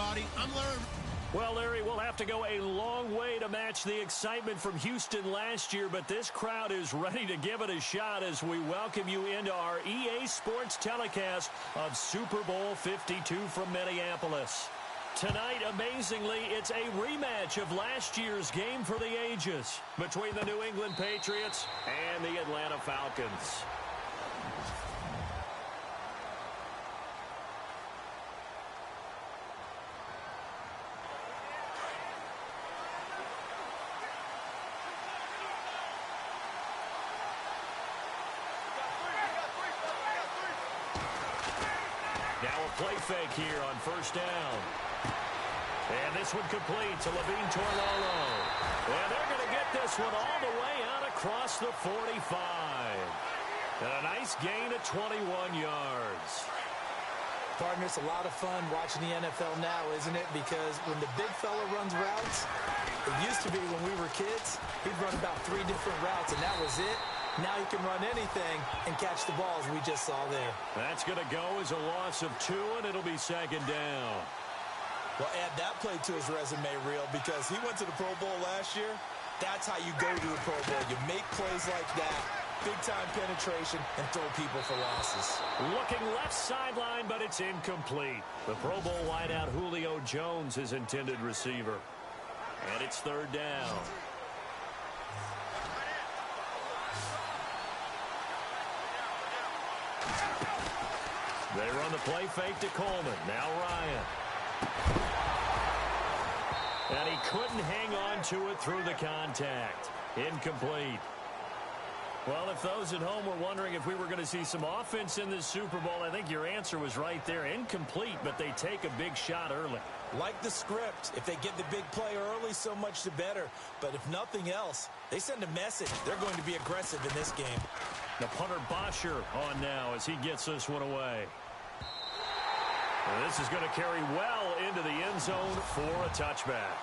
everybody. I'm Larry. Well, Larry, we'll have to go a long way to match the excitement from Houston last year, but this crowd is ready to give it a shot as we welcome you into our EA Sports telecast of Super Bowl 52 from Minneapolis. Tonight, amazingly, it's a rematch of last year's game for the ages between the New England Patriots and the Atlanta Falcons. Now a play fake here on first down. And this one complete to Levine Toilolo. And they're going to get this one all the way out across the 45. And a nice gain of 21 yards. Partner, it's a lot of fun watching the NFL now, isn't it? Because when the big fella runs routes, it used to be when we were kids, he'd run about 3 different routes, and that was it. Now he can run anything and catch the balls we just saw there. That's going to go as a loss of 2, and it'll be second down. Well, add that play to his resume reel because he went to the Pro Bowl last year. That's how you go to the Pro Bowl. You make plays like that, big-time penetration, and throw people for losses. Looking left sideline, but it's incomplete. The Pro Bowl wideout Julio Jones is intended receiver. And it's third down. They run the play fake to Coleman. Now Ryan. And he couldn't hang on to it through the contact. Incomplete. Well, if those at home were wondering if we were going to see some offense in this Super Bowl, I think your answer was right there. Incomplete, but they take a big shot early. Like the script, if they get the big play early, so much the better. But if nothing else, they send a message. They're going to be aggressive in this game. The punter Bosher on now as he gets this one away. And this is going to carry well into the end zone for a touchback.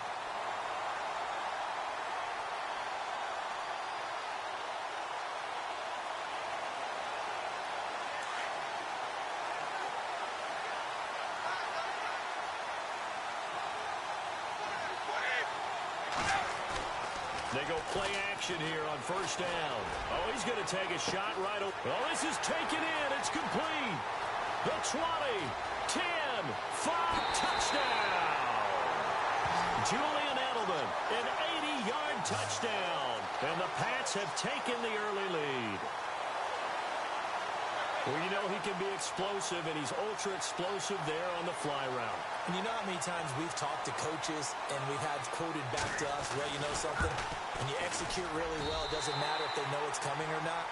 They go play action here on first down. Oh, he's going to take a shot right over. Oh, this is taken in. It's complete. The 20, 10, 5, touchdown. Julian Edelman, an 80-yard touchdown. And the Pats have taken the early lead. Well, you know he can be explosive, and he's ultra-explosive there on the fly route. And you know how many times we've talked to coaches and we've had quoted back to us, well, you know something? When you execute really well, it doesn't matter if they know it's coming or not.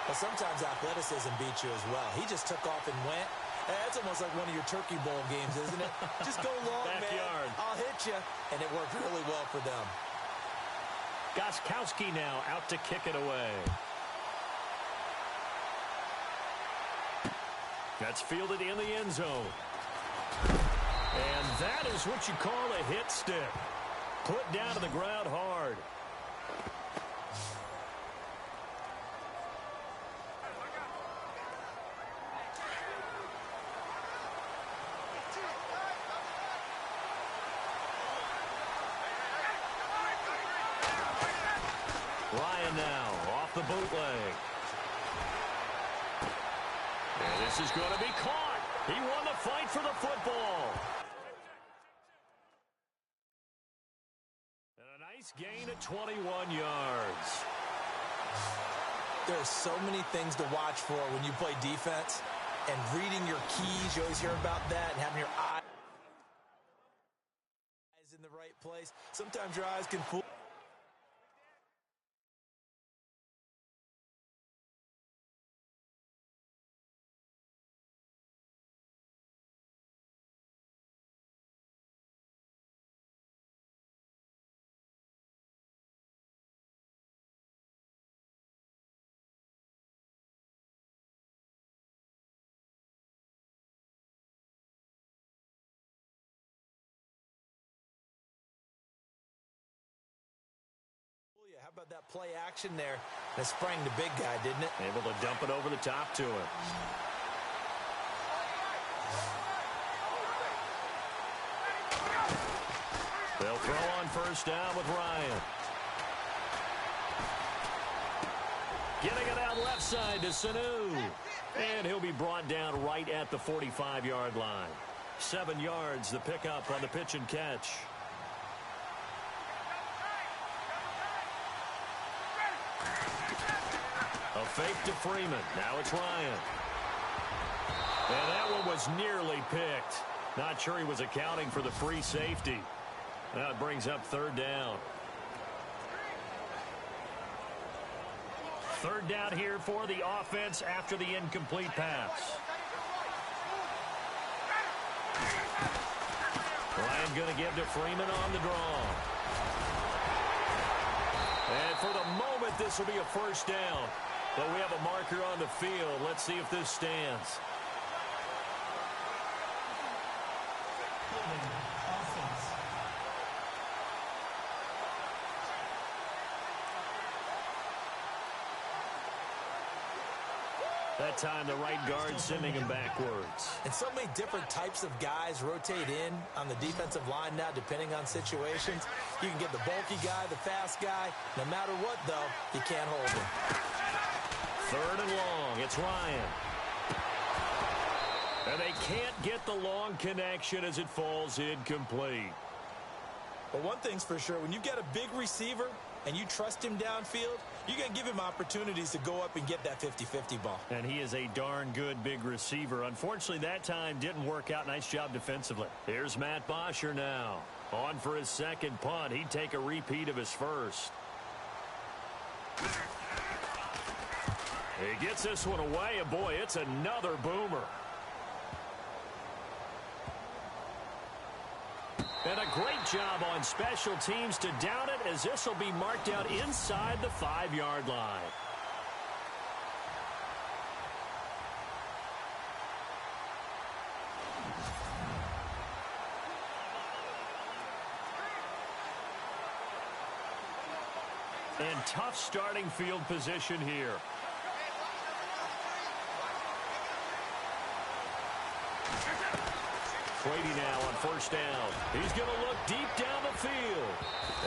But sometimes athleticism beats you as well. He just took off and went. That's almost like one of your Turkey Bowl games, isn't it? Just go long, man. I'll hit you. And it worked really well for them. Gostkowski now out to kick it away. That's fielded in the end zone. And that is what you call a hit stick. Put down to the ground hard. Ryan now off the bootleg. And this is going to be caught. He won the fight for the football. And a nice gain of 21 yards. There are so many things to watch for when you play defense. And reading your keys, you always hear about that, and having your eyes in the right place. Sometimes your eyes can fool. How about that play action there? That sprang the big guy, didn't it? Able to dump it over the top to him. first down with Ryan. Getting it out left side to Sanu. And he'll be brought down right at the 45-yard line. 7 yards, the pickup on the pitch and catch. A fake to Freeman. Now it's Ryan. And that one was nearly picked. Not sure he was accounting for the free safety. That brings up third down. Third down here for the offense after the incomplete pass. Ryan going to give to Freeman on the draw. And for the moment, this will be a first down. But we have a marker on the field. Let's see if this stands. That time, the right guard sending him backwards. And so many different types of guys rotate in on the defensive line now, depending on situations. You can get the bulky guy, the fast guy. No matter what, though, you can't hold him. Third and long. It's Ryan. And they can't get the long connection as it falls incomplete. But one thing's for sure, when you get a big receiver and you trust him downfield, you're going to give him opportunities to go up and get that 50-50 ball. And he is a darn good big receiver. Unfortunately, that time didn't work out. Nice job defensively. Here's Matt Bosher now. On for his second punt. He'd take a repeat of his first. He gets this one away, and boy, it's another boomer. And a great job on special teams to down it, as this will be marked out inside the 5-yard line. And tough starting field position here. Brady now on first down. He's going to look deep down the field.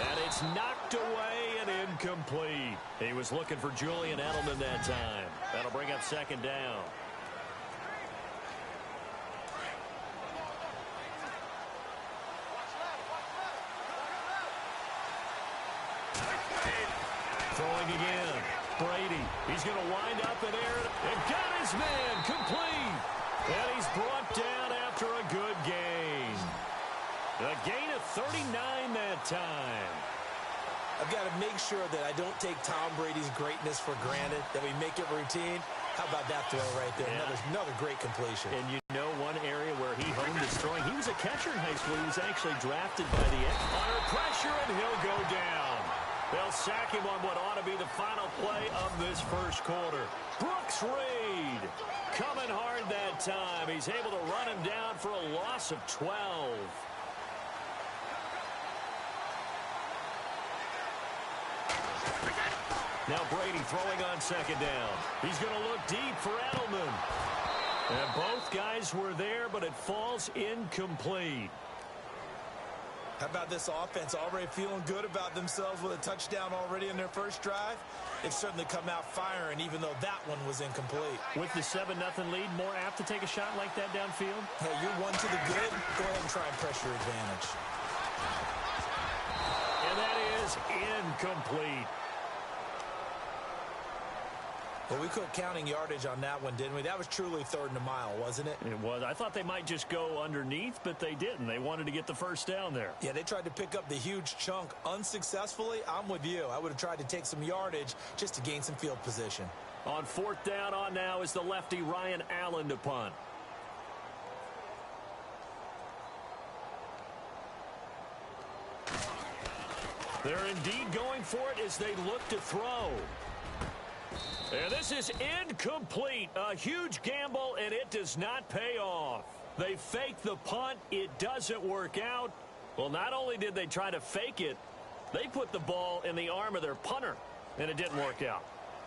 And it's knocked away and incomplete. He was looking for Julian Edelman that time. That'll bring up second down. Throwing again. Brady. He's going to wind up in air and got his man complete. And he's brought down after a good gain. A gain of 39 that time. I've got to make sure that I don't take Tom Brady's greatness for granted, that we make it routine. How about that throw right there? Yeah. Another great completion. And you know one area where he honed his throwing, he was a catcher in high school. He was actually drafted by the X. Under pressure, and he'll go down. They'll sack him on what ought to be the final play of this first quarter. Brooks Reed coming hard that time. He's able to run him down for a loss of 12. Now Brady throwing on second down. He's going to look deep for Edelman. And both guys were there, but it falls incomplete. How about this offense already feeling good about themselves with a touchdown already in their first drive? They've certainly come out firing, even though that one was incomplete. With the 7-0 lead, more apt to take a shot like that downfield? Hey, you're one to the good. Go ahead and try and pressure advantage. And that is incomplete. Well, we quit counting yardage on that one, didn't we? That was truly third and a mile, wasn't it? It was. I thought they might just go underneath, but they didn't. They wanted to get the first down there. Yeah, they tried to pick up the huge chunk unsuccessfully. I'm with you. I would have tried to take some yardage just to gain some field position. On fourth down on now is the lefty Ryan Allen to punt. They're indeed going for it as they look to throw. And this is incomplete. A huge gamble, and it does not pay off. They fake the punt. It doesn't work out. Well, not only did they try to fake it, they put the ball in the arm of their punter, and it didn't work out.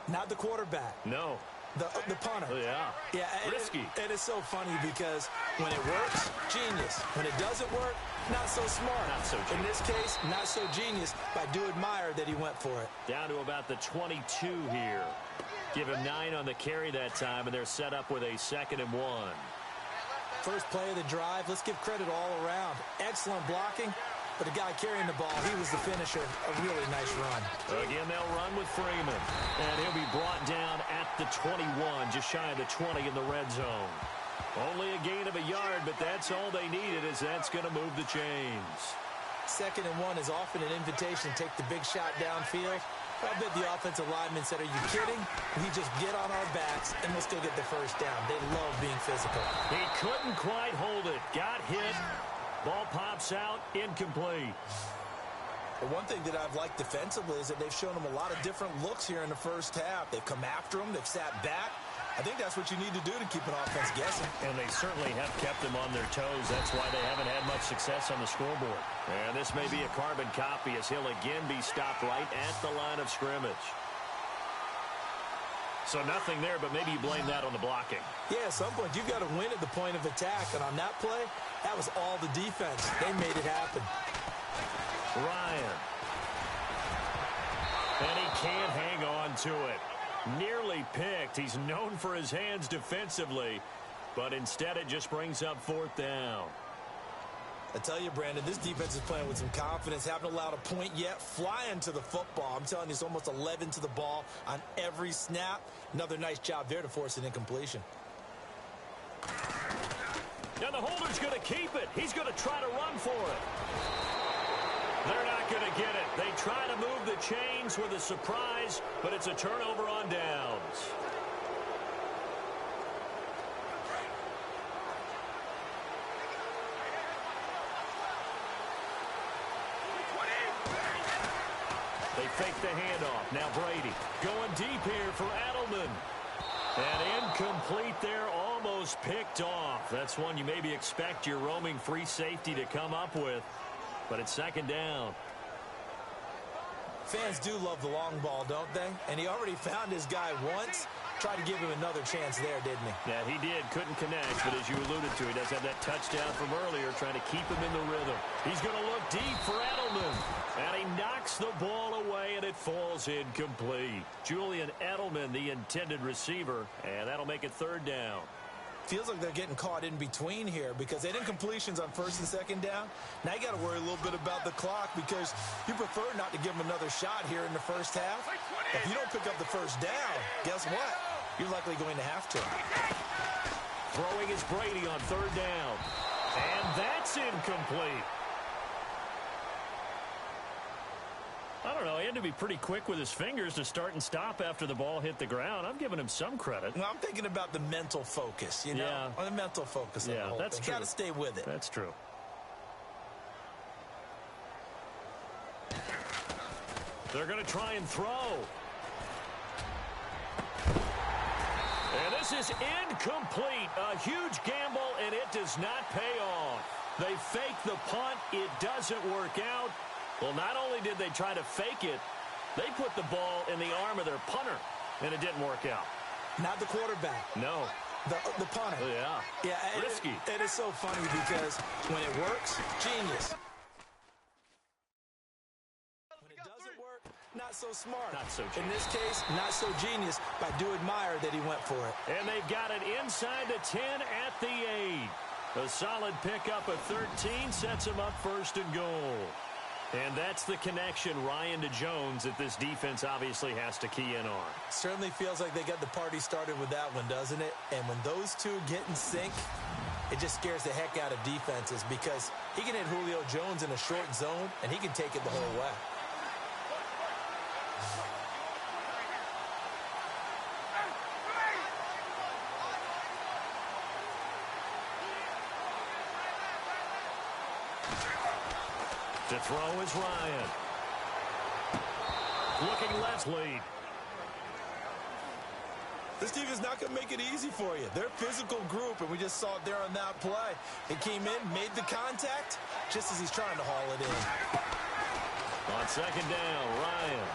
Not the quarterback. No. The punter. Yeah. Yeah. Risky. It is so funny because when it works, genius. When it doesn't work, not so smart. Not so genius. In this case, not so genius, but I do admire that he went for it. Down to about the 22 here. Give him 9 on the carry that time, and they're set up with a 2nd and 1. First play of the drive, let's give credit all around. Excellent blocking, but the guy carrying the ball, he was the finisher. A really nice run. Again, they'll run with Freeman, and he'll be brought down at the 21, just shy of the 20 in the red zone. Only a gain of a yard, but that's all they needed, as that's going to move the chains. 2nd and 1 is often an invitation to take the big shot downfield. I bet the offensive lineman said, are you kidding? We just get on our backs, and we'll still get the first down. They love being physical. He couldn't quite hold it. Got hit. Ball pops out. Incomplete. But one thing that I've liked defensively is that they've shown him a lot of different looks here in the first half. They've come after him. They've sat back. I think that's what you need to do to keep an offense guessing. And they certainly have kept them on their toes. That's why they haven't had much success on the scoreboard. And this may be a carbon copy, as he'll again be stopped right at the line of scrimmage. So nothing there, but maybe you blame that on the blocking. Yeah, at some point you've got to win at the point of attack. And on that play, that was all the defense. They made it happen. Ryan. And he can't hang on to it. Nearly picked. He's known for his hands defensively, but instead it just brings up 4th down. I tell you, Brandon, this defense is playing with some confidence. Haven't allowed a point yet. Flying to the football. I'm telling you, it's almost 11 to the ball on every snap. Another nice job there to force an incompletion. Now the holder's going to keep it. He's going to try to run for it. They're not going to get it. They try to move the chains with a surprise, but it's a turnover on downs. They fake the handoff. Now Brady going deep here for Edelman. And incomplete there, almost picked off. That's one you maybe expect your roaming free safety to come up with. But it's 2nd down. Fans do love the long ball, don't they? And he already found his guy once. Tried to give him another chance there, didn't he? Yeah, he did. Couldn't connect, but as you alluded to, he does have that touchdown from earlier, trying to keep him in the rhythm. He's going to look deep for Edelman. And he knocks the ball away, and it falls incomplete. Julian Edelman, the intended receiver, and that'll make it 3rd down. Feels like they're getting caught in between here because they didn't completions on 1st and 2nd down. Now you got to worry a little bit about the clock because you prefer not to give them another shot here in the first half. If you don't pick up the first down, guess what? You're likely going to have to. Throwing is Brady on 3rd down. And that's incomplete. I don't know. He had to be pretty quick with his fingers to start and stop after the ball hit the ground. I'm giving him some credit. Well, I'm thinking about the mental focus, you know? Yeah. On the mental focus. Yeah, that's true. Got to stay with it. That's true. They're going to try and throw. And this is incomplete. A huge gamble, and it does not pay off. They fake the punt. It doesn't work out. Well, not only did they try to fake it, they put the ball in the arm of their punter, and it didn't work out. Not the quarterback. No. The punter. Yeah. Yeah. Risky. It is so funny because when it works, genius. When it doesn't work, not so smart. Not so genius. In this case, not so genius, but I do admire that he went for it. And they've got it inside the 10 at the 8. A solid pickup of 13 sets him up 1st and goal. And that's the connection, Ryan to Jones, that this defense obviously has to key in on. Certainly feels like they got the party started with that one, doesn't it? And when those two get in sync, it just scares the heck out of defenses because he can hit Julio Jones in a short zone, and he can take it the whole way. To throw is Ryan. Looking left lead. This team is not going to make it easy for you. They're a physical group, and we just saw it there on that play. He came in, made the contact, just as he's trying to haul it in. On 2nd down, Ryan.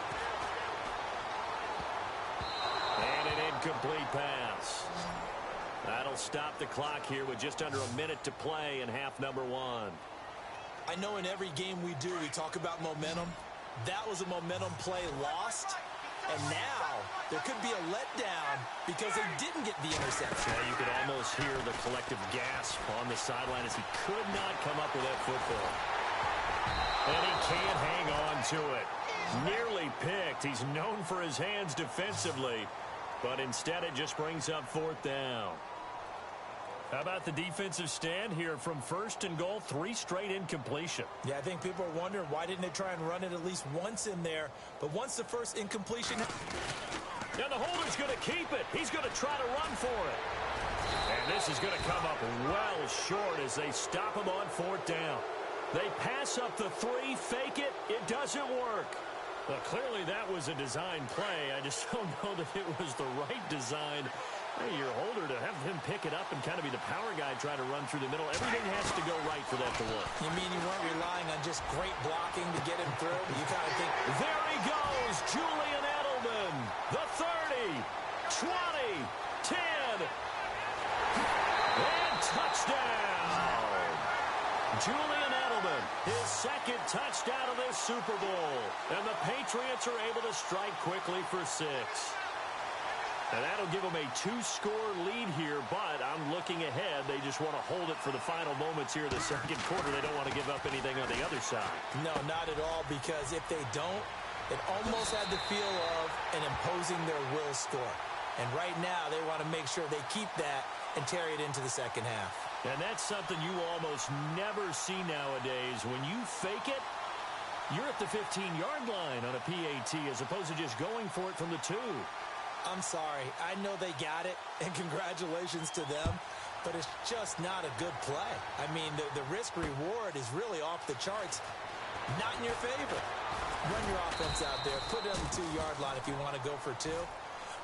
And an incomplete pass. That'll stop the clock here with just under a minute to play in half number 1. I know in every game we do, we talk about momentum. That was a momentum play lost. And now there could be a letdown because they didn't get the interception. Yeah, you could almost hear the collective gasp on the sideline as he could not come up with that football. And he can't hang on to it. Nearly picked. He's known for his hands defensively, but instead it just brings up fourth down. How about the defensive stand here from first and goal, 3 straight incompletion? Yeah, I think people are wondering why didn't they try and run it at least once in there. But once the first incompletion... And the holder's going to keep it. He's going to try to run for it. And this is going to come up well short as they stop him on fourth down. They pass up the 3, fake it. It doesn't work. Well, clearly that was a design play. I just don't know that it was the right design. Hey, your holder to have him pick it up and kind of be the power guy trying to run through the middle. Everything has to go right for that to work. You mean you weren't relying on just great blocking to get him through? You kind of think... There he goes, Julian Edelman. The 30, 20, 10. And touchdown. Julian Edelman, his second touchdown of this Super Bowl. And the Patriots are able to strike quickly for 6. And that'll give them a 2-score lead here, but I'm looking ahead. They just want to hold it for the final moments here in the second quarter. They don't want to give up anything on the other side. No, not at all, because if they don't, it almost had the feel of an imposing their will score. And right now, they want to make sure they keep that and carry it into the second half. And that's something you almost never see nowadays. When you fake it, you're at the 15-yard line on a PAT as opposed to just going for it from the 2. I'm sorry. I know they got it, and congratulations to them, but it's just not a good play. I mean, the risk-reward is really off the charts, not in your favor. Run your offense out there. Put it on the 2-yard line if you want to go for 2,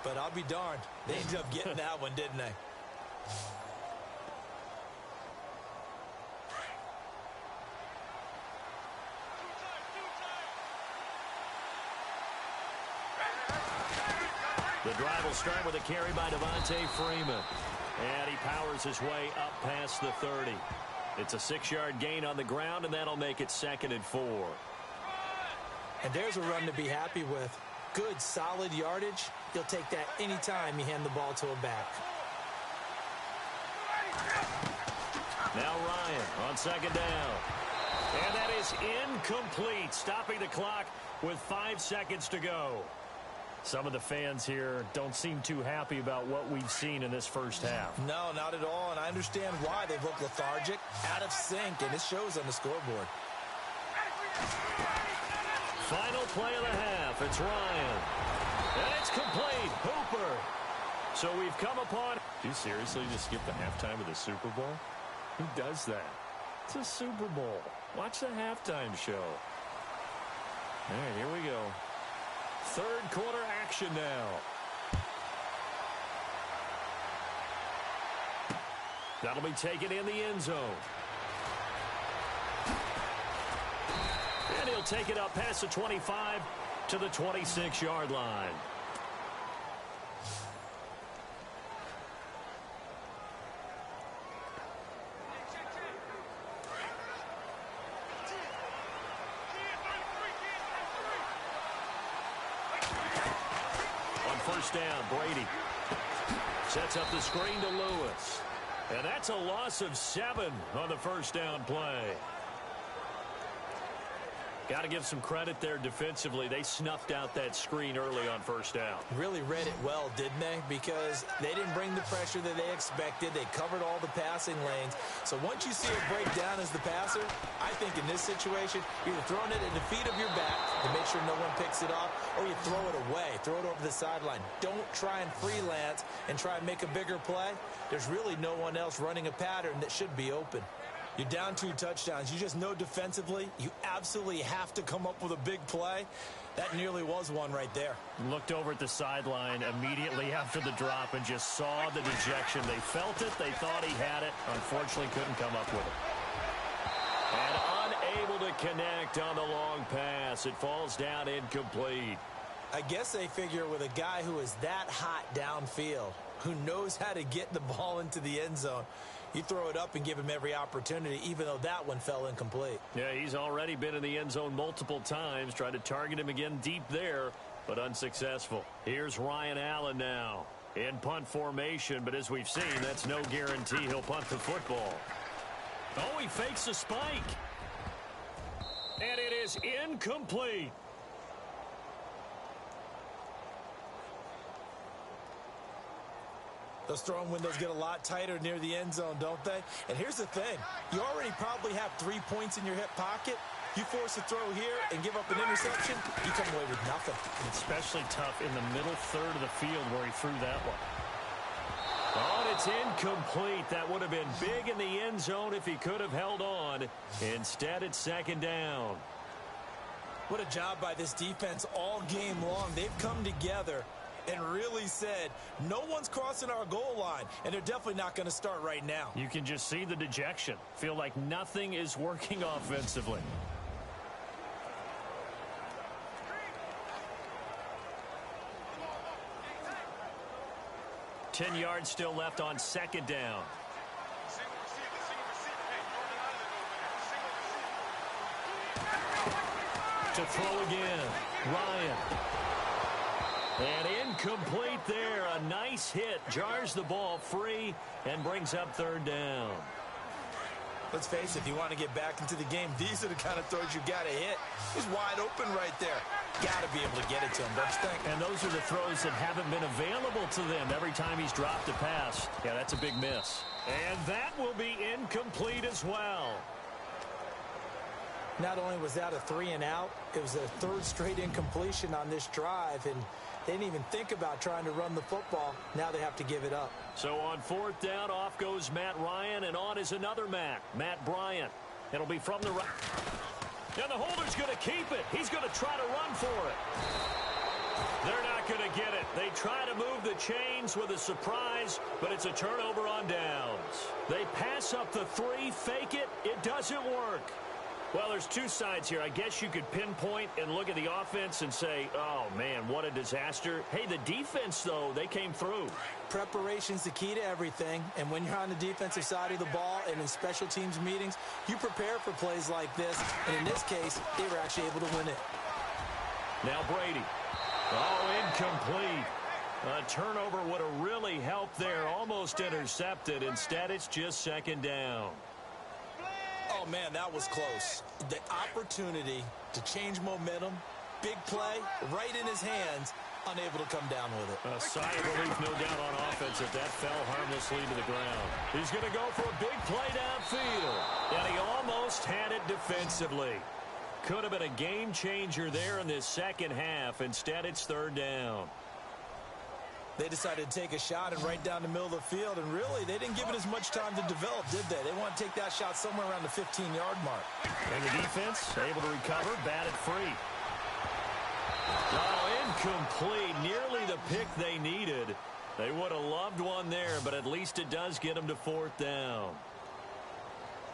but I'll be darned. They ended up getting that one, didn't they? The drive will start with a carry by Devontae Freeman. And he powers his way up past the 30. It's a 6-yard gain on the ground, and that'll make it 2nd and 4. And there's a run to be happy with. Good, solid yardage. He'll take that anytime you hand the ball to a back. Now Ryan on 2nd down. And that is incomplete, stopping the clock with 5 seconds to go. Some of the fans here don't seem too happy about what we've seen in this first half. No, not at all, and I understand why. They look lethargic, out of sync, and it shows on the scoreboard. Final play of the half. It's Ryan. And it's complete. Hooper. So we've come upon... Do you seriously just skip the halftime of the Super Bowl? Who does that? It's a Super Bowl. Watch the halftime show. All right, here we go. Third quarter action now. That'll be taken in the end zone. And he'll take it up past the 25 to the 26-yard line. First down, Brady sets up the screen to Lewis. And that's a loss of 7 on the first down play. Got to give some credit there defensively. They snuffed out that screen early on first down. Really read it well, didn't they? Because they didn't bring the pressure that they expected. They covered all the passing lanes. So once you see it break down as the passer, I think in this situation, you're either throwing it at the feet of your back to make sure no one picks it off, or you throw it away, throw it over the sideline. Don't try and freelance and try and make a bigger play. There's really no one else running a pattern that should be open. You're down 2 touchdowns. You just know defensively you absolutely have to come up with a big play. That nearly was one right there. Looked over at the sideline immediately after the drop and just saw the dejection. They felt it. They thought he had it. Unfortunately, couldn't come up with it. And unable to connect on the long pass. It falls down incomplete. I guess they figure with a guy who is that hot downfield, who knows how to get the ball into the end zone, You throw it up and give him every opportunity, even though that one fell incomplete. Yeah, he's already been in the end zone multiple times. Tried to target him again deep there, but unsuccessful. Here's Ryan Allen now in punt formation, but as we've seen, that's no guarantee he'll punt the football. Oh, he fakes a spike. And it is incomplete. Those throwing windows get a lot tighter near the end zone, don't they? And here's the thing. You already probably have 3 points in your hip pocket. You force a throw here and give up an interception, you come away with nothing. Especially tough in the middle third of the field where he threw that one. Oh, and it's incomplete. That would have been big in the end zone if he could have held on. Instead, it's second down. What a job by this defense all game long. They've come together and really said, no one's crossing our goal line, and they're definitely not going to start right now. You can just see the dejection. Feel like nothing is working offensively. Ten yards still left on second down. To throw again, Ryan. And incomplete there. A nice hit. Jars the ball free and brings up third down. Let's face it, if you want to get back into the game, these are the kind of throws you got to hit. He's wide open right there. Got to be able to get it to him, don't you think? And those are the throws that haven't been available to them every time he's dropped a pass. Yeah, that's a big miss. And that will be incomplete as well. Not only was that a 3 and out, it was a third straight incompletion on this drive, and they didn't even think about trying to run the football. Now they have to give it up. So on fourth down, off goes Matt Ryan, and on is another Matt Bryant. It'll be from the right. And the holder's going to keep it. He's going to try to run for it. They're not going to get it. They try to move the chains with a surprise, but it's a turnover on downs. They pass up the 3, fake it. It doesn't work. Well, there's two sides here. I guess you could pinpoint and look at the offense and say, oh, man, what a disaster. Hey, the defense, though, they came through. Preparation's the key to everything, and when you're on the defensive side of the ball and in special teams meetings, you prepare for plays like this, and in this case, they were actually able to win it. Now Brady. Oh, incomplete. A turnover would have really helped there. Almost intercepted. Instead, it's just second down. Oh, man, that was close. The opportunity to change momentum, big play, right in his hands, unable to come down with it. A sigh of relief, no doubt, on offense if that fell harmlessly to the ground. He's going to go for a big play downfield. And he almost had it defensively. Could have been a game changer there in this second half. Instead, it's third down. They decided to take a shot and right down the middle of the field, and really, they didn't give it as much time to develop, did they? They want to take that shot somewhere around the 15-yard mark. And the defense able to recover, batted free. Oh, incomplete. Nearly the pick they needed. They would have loved one there, but at least it does get them to fourth down.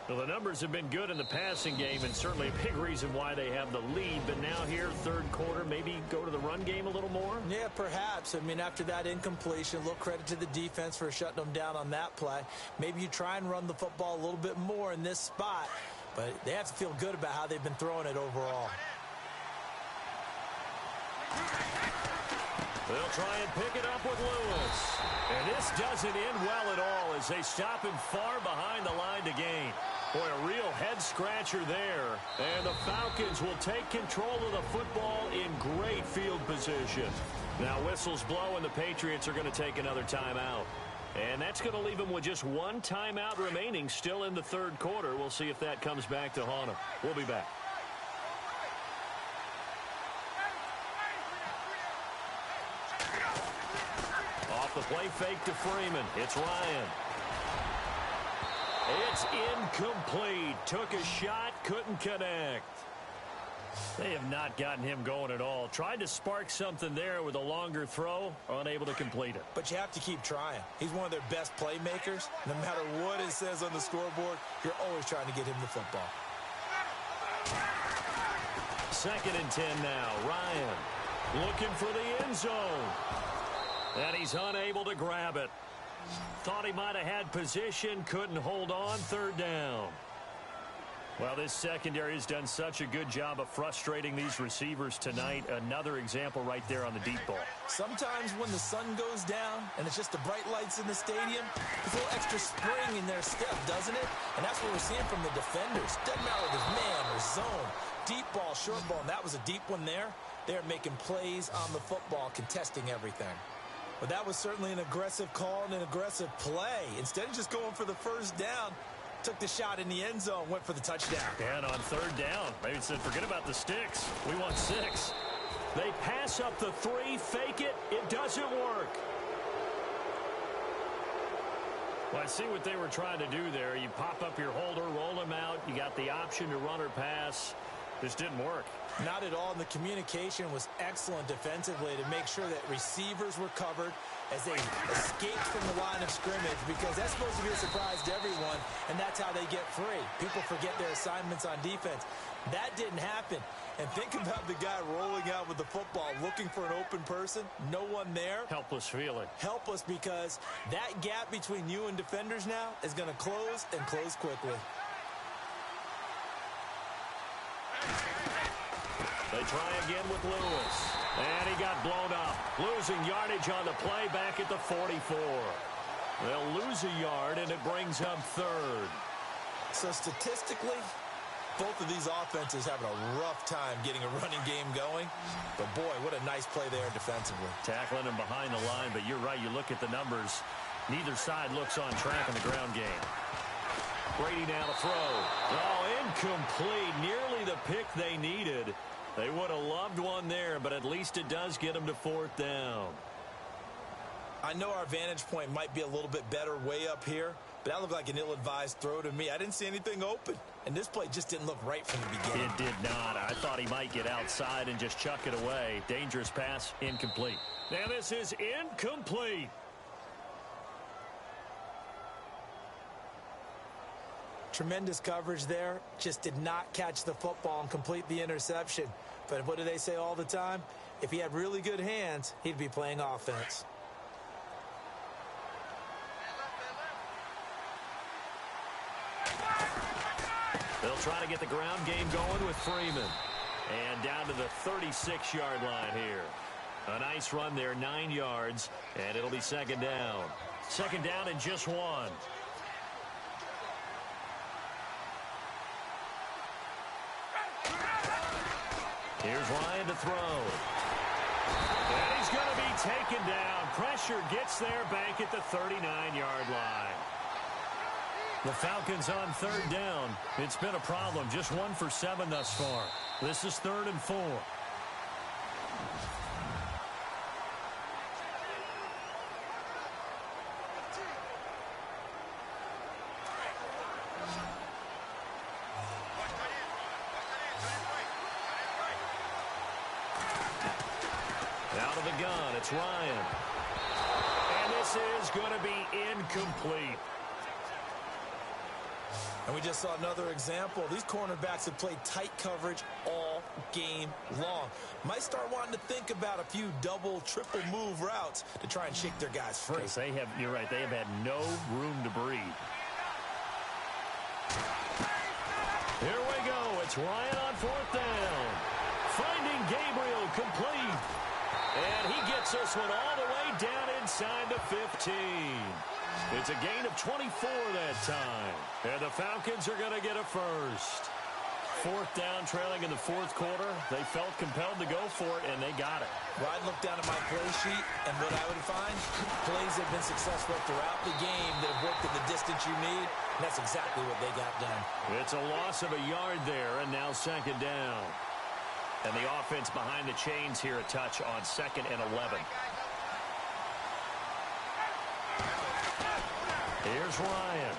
Well, the numbers have been good in the passing game, and certainly a big reason why they have the lead. But now here, third quarter, maybe go to the run game a little more? Yeah, perhaps. I mean, after that incompletion, a little credit to the defense for shutting them down on that play. Maybe you try and run the football a little bit more in this spot, but they have to feel good about how they've been throwing it overall. They'll try and pick it up with Lewis. And this doesn't end well at all as they stop him far behind the line to gain. Boy, a real head-scratcher there. And the Falcons will take control of the football in great field position. Now whistles blow, and the Patriots are going to take another timeout. And that's going to leave them with just one timeout remaining still in the third quarter. We'll see if that comes back to haunt them. We'll be back. Off the play fake to Freeman. It's Ryan. It's incomplete. Took a shot, couldn't connect. They have not gotten him going at all. Tried to spark something there with a longer throw, unable to complete it. But you have to keep trying. He's one of their best playmakers. No matter what it says on the scoreboard, you're always trying to get him the football. 2nd and 10 now. Ryan looking for the end zone. And he's unable to grab it. Thought he might have had position, couldn't hold on, third down. Well, this secondary has done such a good job of frustrating these receivers tonight. Another example right there on the deep ball. Sometimes when the sun goes down and it's just the bright lights in the stadium, there's a little extra spring in their step, doesn't it? And that's what we're seeing from the defenders. Doesn't matter if it's man or zone, deep ball, short ball, and that was a deep one there. They're making plays on the football, contesting everything. But that was certainly an aggressive call and an aggressive play. Instead of just going for the first down, took the shot in the end zone, went for the touchdown. And on third down, maybe said, forget about the sticks. We want 6. They pass up the 3, fake it. It doesn't work. Well, I see what they were trying to do there. You pop up your holder, roll him out. You got the option to run or pass. This didn't work. Not at all. And the communication was excellent defensively to make sure that receivers were covered as they escaped from the line of scrimmage, because that's supposed to be a surprise to everyone, and that's how they get free. People forget their assignments on defense. That didn't happen. And think about the guy rolling out with the football, looking for an open person. No one there. Helpless feeling. Helpless, because that gap between you and defenders now is going to close, and close quickly. They try again with Lewis. And he got blown up. Losing yardage on the play back at the 44. They'll lose a yard, and it brings up third. So statistically, both of these offenses having a rough time getting a running game going. But, boy, what a nice play there defensively. Tackling him behind the line, but you're right. You look at the numbers. Neither side looks on track in the ground game. Brady now to throw. Oh, incomplete. Nearly the pick they needed. They would have loved one there, but at least it does get them to fourth down. I know our vantage point might be a little bit better way up here, but that looked like an ill-advised throw to me. I didn't see anything open, and this play just didn't look right from the beginning. It did not. I thought he might get outside and just chuck it away. Dangerous pass, incomplete. Now this is incomplete. Tremendous coverage there. Just did not catch the football and complete the interception. But what do they say all the time? If he had really good hands, he'd be playing offense. They'll try to get the ground game going with Freeman. And down to the 36-yard line here. A nice run there, 9 yards, and it'll be second down. Second down and just 1. Here's Ryan to throw. And he's going to be taken down. Pressure gets there back at the 39-yard line. The Falcons on third down. It's been a problem. Just 1 for 7 thus far. This is 3rd and 4. Out of the gun, it's Ryan. And this is going to be incomplete. And we just saw another example. These cornerbacks have played tight coverage all game long. Might start wanting to think about a few double, triple move routes to try and shake their guys free. You're right, they have had no room to breathe. Here we go. It's Ryan on 4th down. Finding Gabriel complete. And he gets this one all the way down inside the 15. It's a gain of 24 that time. And the Falcons are going to get a first. 4th down, trailing in the 4th quarter. They felt compelled to go for it, and they got it. Well, I'd look down at my play sheet, and what I would find, plays have been successful throughout the game that have worked at the distance you need, and that's exactly what they got done. It's a loss of a yard there, and now second down. And the offense behind the chains here a touch on 2nd and 11. Here's Ryan.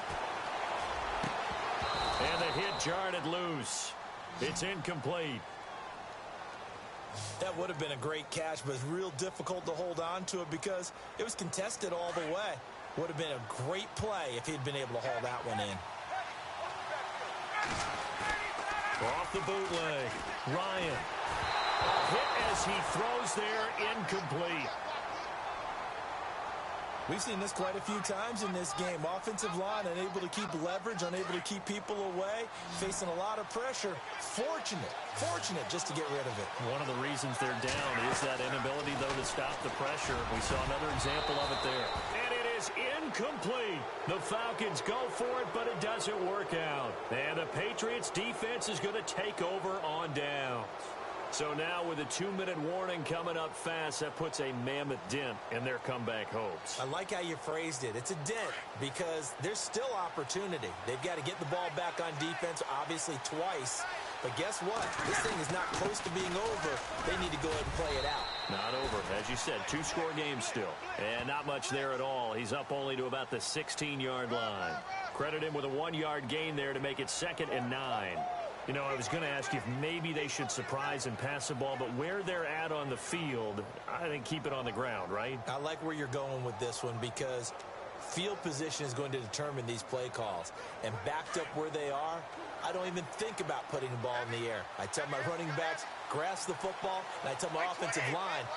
And the hit jarred loose. It's incomplete. That would have been a great catch, but it's real difficult to hold on to it because it was contested all the way. Would have been a great play if he'd been able to haul that one in. Off the bootleg. Ryan. Hit as he throws there, incomplete. We've seen this quite a few times in this game. Offensive line unable to keep leverage, unable to keep people away, facing a lot of pressure. Fortunate just to get rid of it. One of the reasons they're down is that inability, though, to stop the pressure. We saw another example of it there. And it is incomplete. The Falcons go for it, but it doesn't work out. And the Patriots defense is going to take over on downs. So now with a 2-minute warning coming up fast, that puts a mammoth dent in their comeback hopes. I like how you phrased it. It's a dent because there's still opportunity. They've got to get the ball back on defense, obviously twice. But guess what? This thing is not close to being over. They need to go ahead and play it out. Not over. As you said, 2-score game still. And not much there at all. He's up only to about the 16-yard line. Credit him with a 1-yard gain there to make it 2nd and 9. You know, I was going to ask you if maybe they should surprise and pass the ball, but where they're at on the field, I think keep it on the ground, right? I like where you're going with this one because field position is going to determine these play calls. And backed up where they are, I don't even think about putting the ball in the air. I tell my running backs, grasp the football, and I tell my offensive line,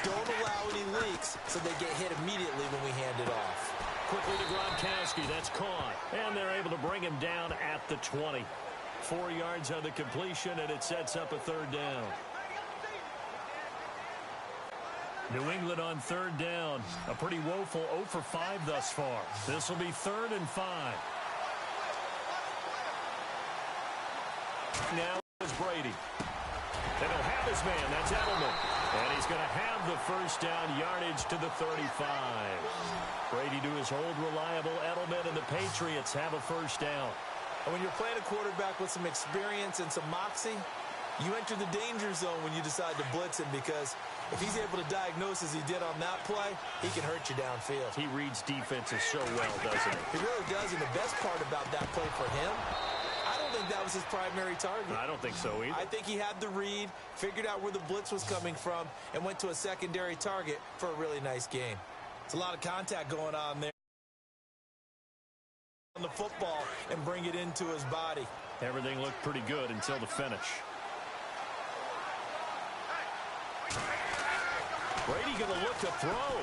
don't allow any leaks so they get hit immediately when we hand it off. Quickly to Gronkowski, that's caught. And they're able to bring him down at the 20. 4 yards on the completion, and it sets up a 3rd down. New England on 3rd down. A pretty woeful 0 for 5 thus far. This will be 3rd and 5. Now is Brady. And he'll have his man. That's Edelman. And he's going to have the first down yardage to the 35. Brady to his old reliable Edelman, and the Patriots have a first down. And when you're playing a quarterback with some experience and some moxie, you enter the danger zone when you decide to blitz him because if he's able to diagnose as he did on that play, he can hurt you downfield. He reads defenses so well, doesn't he? He really does, and the best part about that play for him, I don't think that was his primary target. I don't think so either. I think he had the read, figured out where the blitz was coming from, and went to a secondary target for a really nice game. It's a lot of contact going on there. On the football and bring it into his body. Everything looked pretty good until the finish. Brady going to look to throw.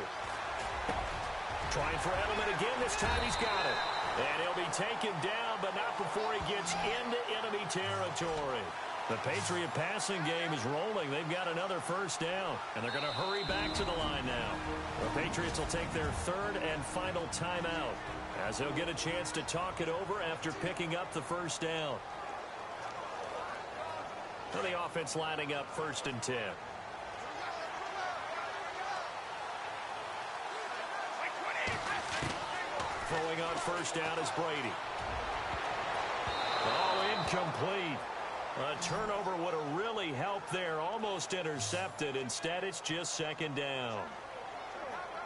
Trying for Edelman again. This time he's got it. And he'll be taken down, but not before he gets into enemy territory. The Patriot passing game is rolling. They've got another first down, and they're going to hurry back to the line now. The Patriots will take their 3rd and final timeout, as they'll get a chance to talk it over after picking up the first down. So the offense lining up 1st and 10. Throwing on first down is Brady. Oh, incomplete. A turnover would have really helped there. Almost intercepted. Instead, it's just 2nd down.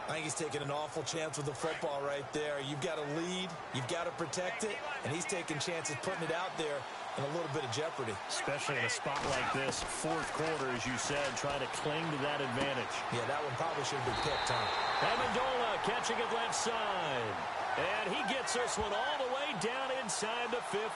I think he's taking an awful chance with the football right there. You've got to lead, you've got to protect it, and he's taking chances putting it out there in a little bit of jeopardy. Especially in a spot like this, 4th quarter, as you said, trying to cling to that advantage. Yeah, that one probably should have been picked, huh? Amendola catching it left side. And he gets this one all the way down inside the 15.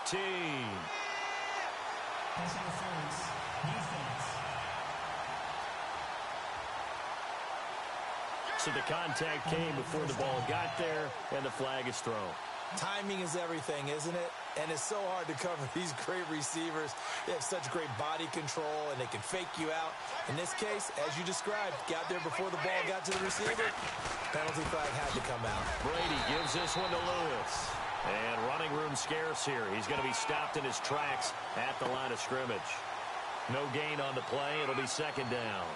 So the contact came before the ball got there, and the flag is thrown. Timing is everything, isn't it? And it's so hard to cover these great receivers. They have such great body control, and they can fake you out. In this case, as you described, got there before the ball got to the receiver. Penalty flag had to come out. Brady gives this one to Lewis. And running room scarce here. He's going to be stopped in his tracks at the line of scrimmage. No gain on the play. It'll be 2nd down.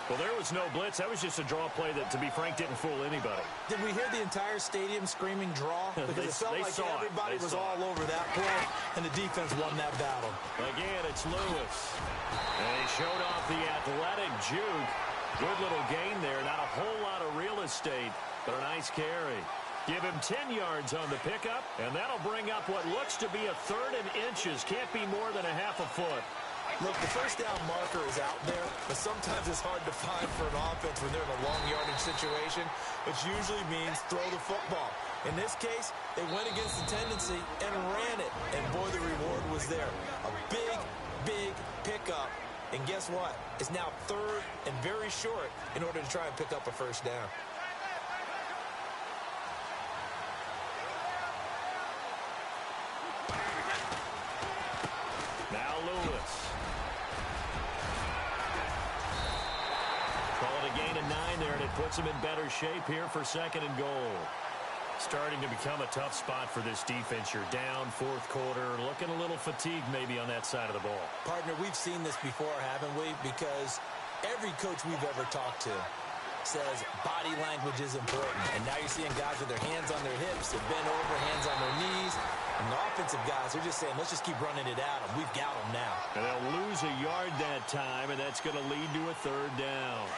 Well, there was no blitz. That was just a draw play that, to be frank, didn't fool anybody. Did we hear the entire stadium screaming draw? Because it felt like everybody was all over that play, and the defense won that battle. Again, it's Lewis. And he showed off the athletic juke. Good little gain there. Not a whole lot of real estate, but a nice carry. Give him 10 yards on the pickup, and that'll bring up what looks to be a 3rd and inches. Can't be more than a half a foot. Look, the first down marker is out there, but sometimes it's hard to find for an offense when they're in a long yardage situation, which usually means throw the football. In this case, they went against the tendency and ran it, and boy, the reward was there. A big, big pickup, and guess what? It's now 3rd and very short in order to try and pick up a first down. puts him in better shape here for 2nd and goal. Starting to become a tough spot for this defense. You're down 4th quarter, looking a little fatigued maybe on that side of the ball. Partner, we've seen this before, haven't we? Because every coach we've ever talked to says body language is important. And now you're seeing guys with their hands on their hips, they're bent over, hands on their knees. And the offensive guys, they're just saying, let's just keep running it at them. We've got them now. And they'll lose a yard that time, and that's going to lead to a 3rd down.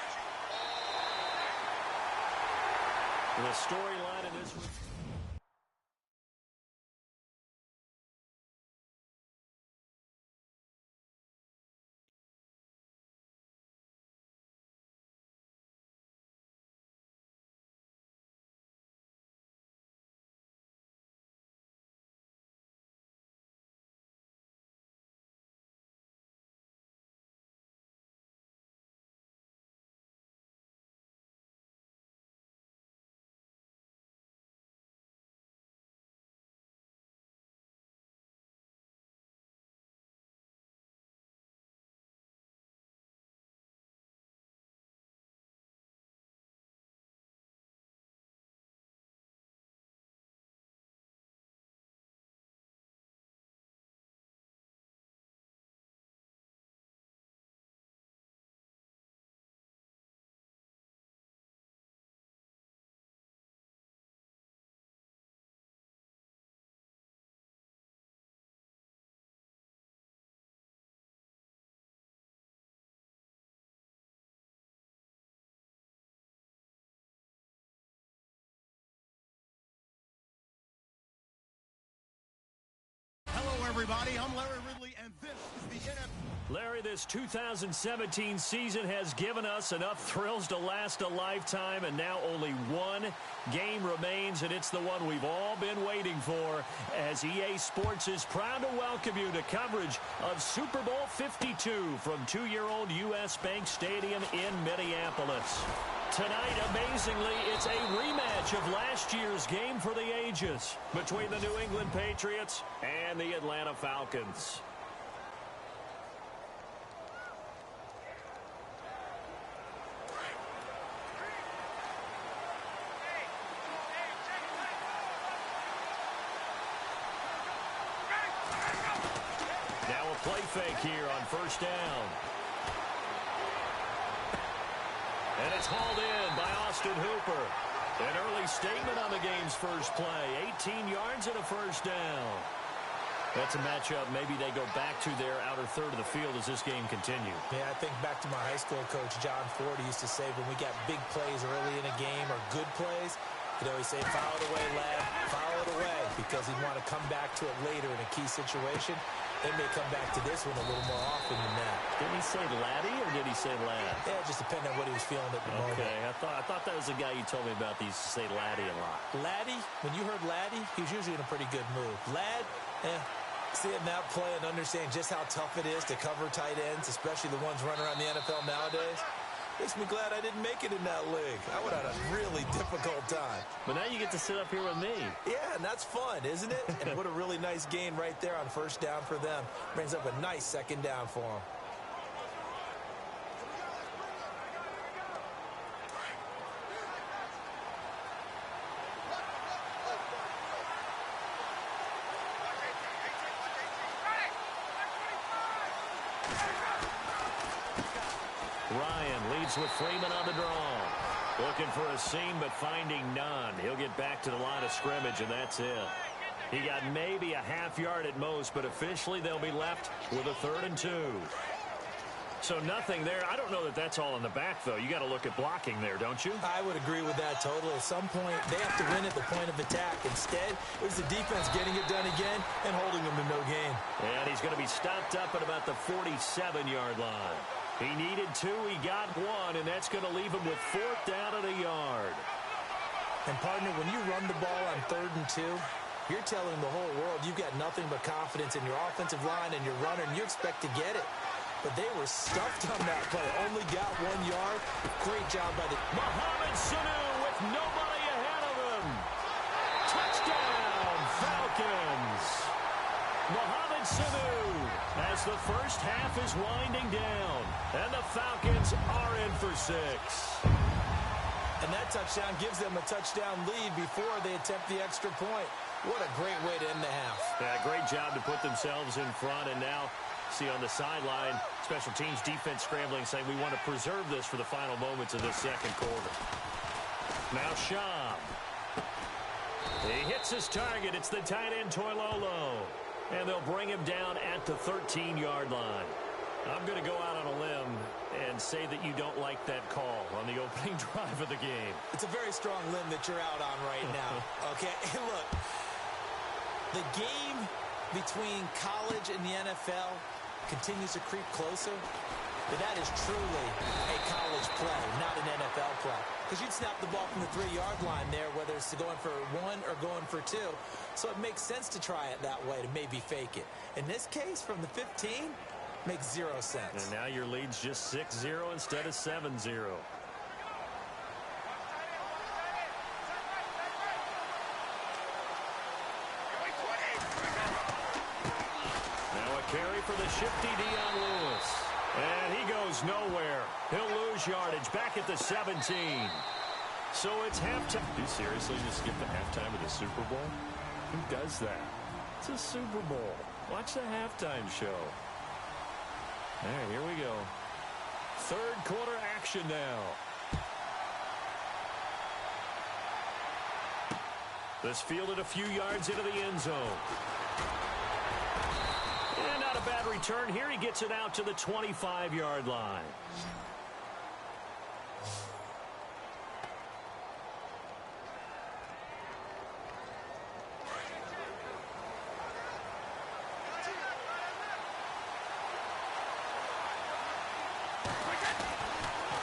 The storyline in this one. Everybody, I'm Larry Ridley, and this is the NFL. Larry, this 2017 season has given us enough thrills to last a lifetime, and now only one game remains, and it's the one we've all been waiting for, as EA Sports is proud to welcome you to coverage of Super Bowl 52 from 2-year-old U.S. Bank Stadium in Minneapolis. Tonight, amazingly, it's a rematch of last year's game for the ages between the New England Patriots and the Atlanta Falcons. Now a play fake here on 1st down. And it's hauled in by Austin Hooper. An early statement on the game's first play. 18 yards and a 1st down. That's a matchup maybe they go back to their outer third of the field as this game continues. Yeah, I think back to my high school coach, John Ford. He used to say when we got big plays early in a game or good plays, he'd always say, foul it away, lad, foul it away, because he'd want to come back to it later in a key situation. They may come back to this one a little more often than that. Did he say laddie or did he say lad? Yeah, it just depended on what he was feeling at the moment. Okay, I thought that was the guy you told me about. He used to say laddie a lot. Laddie, when you heard laddie, he was usually in a pretty good mood. Lad, seeing that play and understanding just how tough it is to cover tight ends, especially the ones running around the NFL nowadays, makes me glad I didn't make it in that league. I would have had a really difficult time. But now you get to sit up here with me. Yeah, and that's fun, isn't it? And what a really nice gain right there on 1st down for them. Brings up a nice 2nd down for them. Ryan leads with Freeman on the draw. Looking for a seam, but finding none. He'll get back to the line of scrimmage, and that's it. He got maybe a half yard at most, but officially they'll be left with a 3rd and 2. So nothing there. I don't know that that's all in the back, though. You got to look at blocking there, don't you? I would agree with that totally. At some point, they have to win at the point of attack. Instead, it was the defense getting it done again and holding them to no gain. And he's going to be stopped up at about the 47-yard line. He needed 2, he got 1, and that's going to leave him with 4th down at a yard. And, partner, when you run the ball on 3rd and 2, you're telling the whole world you've got nothing but confidence in your offensive line and your runner, and you expect to get it. But they were stuffed on that play. Only got 1 yard. Great job by the... Mohamed Sanu with nobody ahead of him. Touchdown, Falcons. Mohamed Sanu as the first half is winding down. And the Falcons are in for 6. And that touchdown gives them a touchdown lead before they attempt the extra point. What a great way to end the half. Yeah, great job to put themselves in front. And now, see on the sideline, special teams defense scrambling, saying we want to preserve this for the final moments of this second quarter. Now Sham. He hits his target. It's the tight end, Toilolo. And they'll bring him down at the 13-yard line. I'm going to go out on a limb and say that you don't like that call on the opening drive of the game. It's a very strong limb that you're out on right now. Okay, hey, look. The game between college and the NFL continues to creep closer. But that is truly a college play, not an NFL play. Because you'd snap the ball from the 3-yard line there, whether it's going for 1 or going for 2. So it makes sense to try it that way, to maybe fake it. In this case, from the 15, makes 0 sense. And now your lead's just 6-0 instead of 7-0. Now a carry for the shifty Dion Lewis. And he goes nowhere. He'll lose yardage back at the 17. So it's halftime. Do you seriously just skip the halftime of the Super Bowl? Who does that? It's a Super Bowl. Watch the halftime show. All right, here we go. Third quarter action now. This fielded a few yards into the end zone. And not a bad return here. He gets it out to the 25-yard line.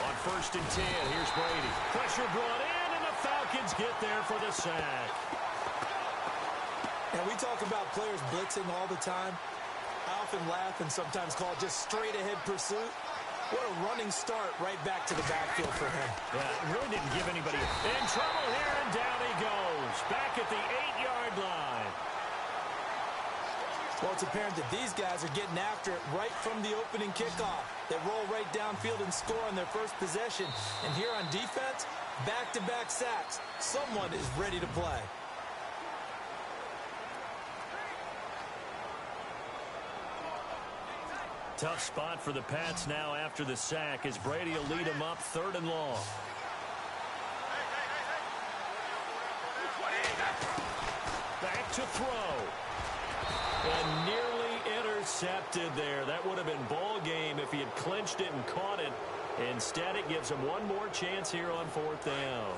On 1st and 10, here's Brady. Pressure brought in, and the Falcons get there for the sack. And we talk about players blitzing all the time. I often laugh and sometimes call it just straight-ahead pursuit. What a running start right back to the backfield for him. Yeah, it really didn't give anybody in trouble here, and down he goes. Back at the 8-yard line. Well, it's apparent that these guys are getting after it right from the opening kickoff. They roll right downfield and score on their first possession. And here on defense, back-to-back sacks. Someone is ready to play. Tough spot for the Pats now after the sack as Brady will lead them up 3rd and long. Back to throw. And nearly intercepted there. That would have been ball game if he had clinched it and caught it. Instead, it gives him one more chance here on 4th down.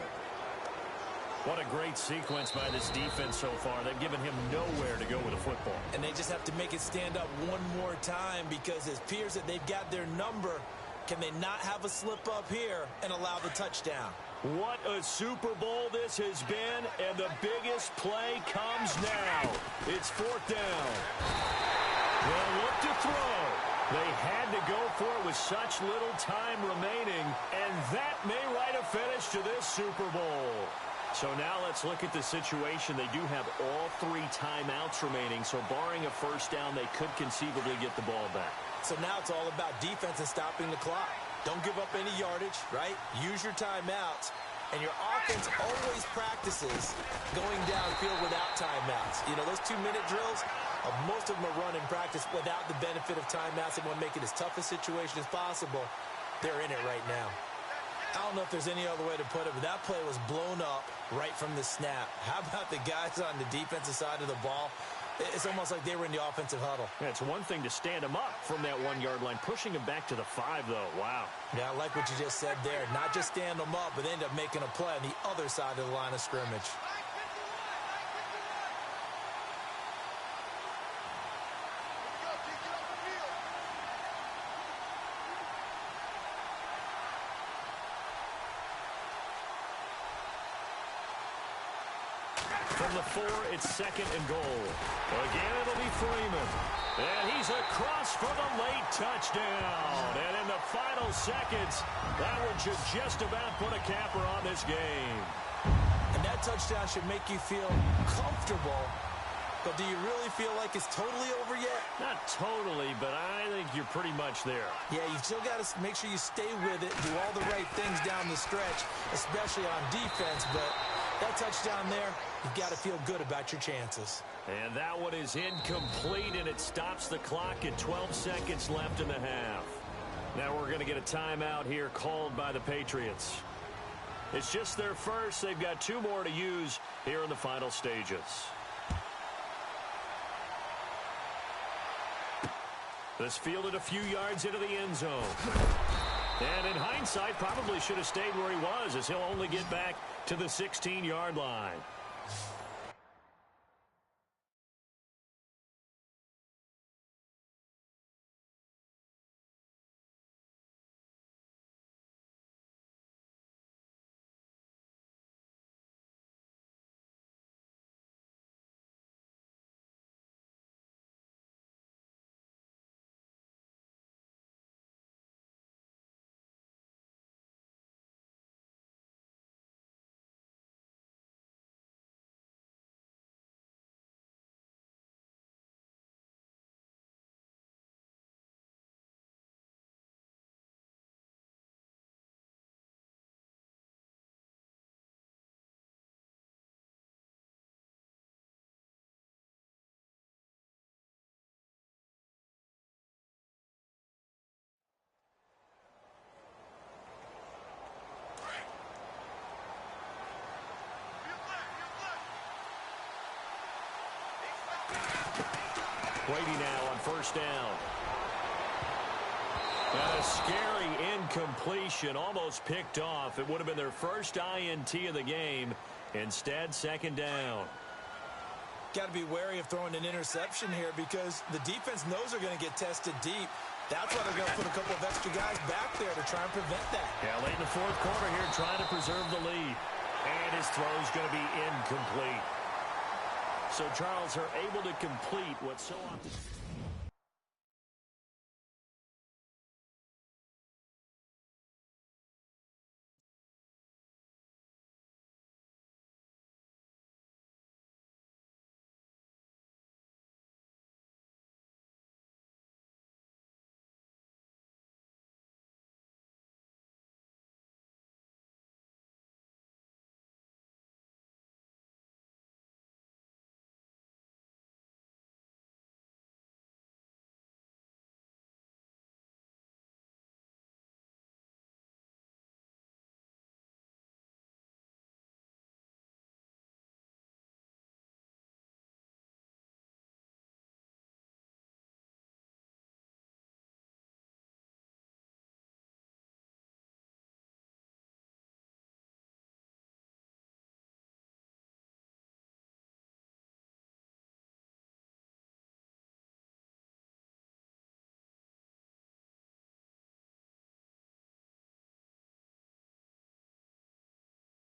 What a great sequence by this defense so far. They've given him nowhere to go with the football. And they just have to make it stand up one more time because it appears that they've got their number. Can they not have a slip up here and allow the touchdown? What a Super Bowl this has been, and the biggest play comes now. It's 4th down. They'll look to throw. They had to go for it with such little time remaining, and that may write a finish to this Super Bowl. So now let's look at the situation. They do have all 3 timeouts remaining, so barring a first down, they could conceivably get the ball back. So now it's all about defense and stopping the clock. Don't give up any yardage, right? Use your timeouts. And your offense always practices going downfield without timeouts. You know, those 2-minute drills, most of them are run in practice without the benefit of timeouts. They want to make it as tough a situation as possible. They're in it right now. I don't know if there's any other way to put it, but that play was blown up right from the snap. How about the guys on the defensive side of the ball? It's almost like they were in the offensive huddle. Yeah, it's one thing to stand them up from that 1-yard line. Pushing them back to the 5, though. Wow. Yeah, I like what you just said there. Not just stand them up, but end up making a play on the other side of the line of scrimmage. From the 4, it's 2nd and goal. Again, it'll be Freeman. And he's across for the late touchdown. And in the final seconds, that one should just about put a capper on this game. And that touchdown should make you feel comfortable But do you really feel like it's totally over yet? Not totally, but I think you're pretty much there. Yeah, you've still got to make sure you stay with it, do all the right things down the stretch, especially on defense. But that touchdown there, you've got to feel good about your chances. And that one is incomplete, and it stops the clock at 12 seconds left in the half. Now we're going to get a timeout here called by the Patriots. It's just their first. They've got 2 more to use here in the final stages. This fielded a few yards into the end zone. And in hindsight, probably should have stayed where he was, as he'll only get back to the 16-yard line. Brady now on first down. And a scary incompletion, almost picked off. It would have been their first INT of the game. Instead, second down. Got to be wary of throwing an interception here because the defense knows they're going to get tested deep. That's why they're going to put a couple of extra guys back there to try and prevent that. Yeah, late in the fourth quarter here, trying to preserve the lead. And his throw is going to be incomplete. So Charles are able to complete what's so often...